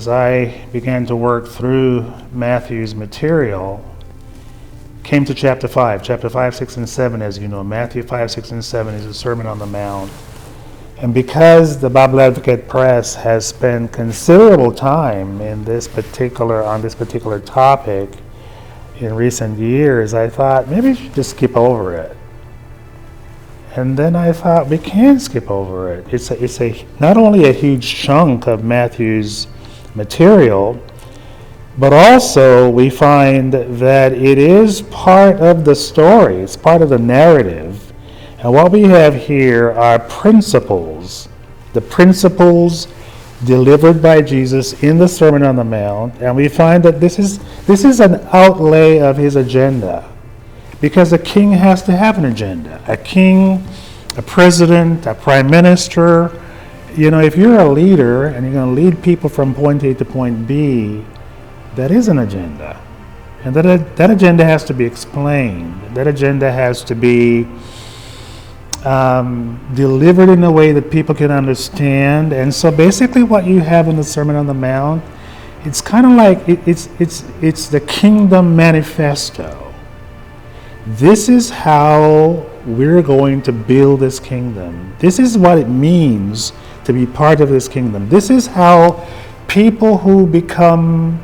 as I began to work through Matthew's material, came to chapter 5. Chapter 5, 6, and 7, as you know. Matthew 5, 6, and 7 is the Sermon on the Mount. And because the Bible Advocate Press has spent considerable time on this particular topic in recent years, I thought maybe we should just skip over it. And then I thought we can skip over it. It's not only a huge chunk of Matthew's material, but also we find that it is part of the story. It's part of the narrative. And what we have here are principles. The principles delivered by Jesus in the Sermon on the Mount. And we find that this is an outlay of his agenda. Because a king has to have an agenda. A king, a president, a prime minister. If you're a leader and you're going to lead people from point A to point B, that is an agenda. And that agenda has to be explained. That agenda has to be delivered in a way that people can understand. And so basically what you have in the Sermon on the Mount, it's kind of like it's the kingdom manifesto. This is how we're going to build this kingdom. This is what it means to be part of this kingdom. This is how people who become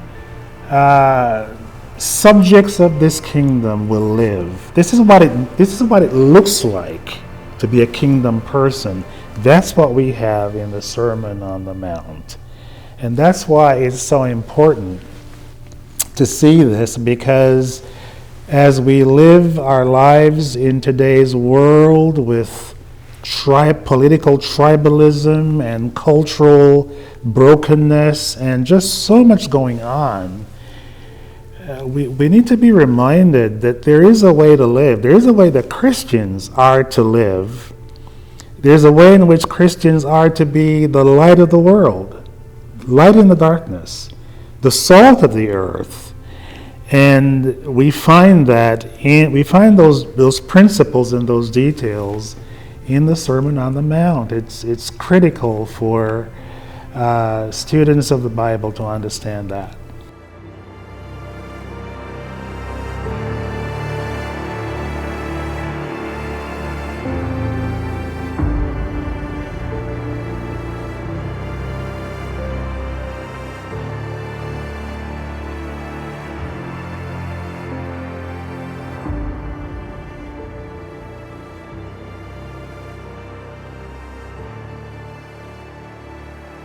subjects of this kingdom will live. This is what it looks like to be a kingdom person. That's what we have in the Sermon on the Mount. And that's why it's so important to see this, because as we live our lives in today's world with political tribalism and cultural brokenness and just so much going on, we need to be reminded that there is a way to live. There is a way that Christians are to live. There's a way in which Christians are to be the light of the world, light in the darkness, the salt of the earth. And we find those principles and those details in the Sermon on the Mount. It's critical for students of the Bible to understand that.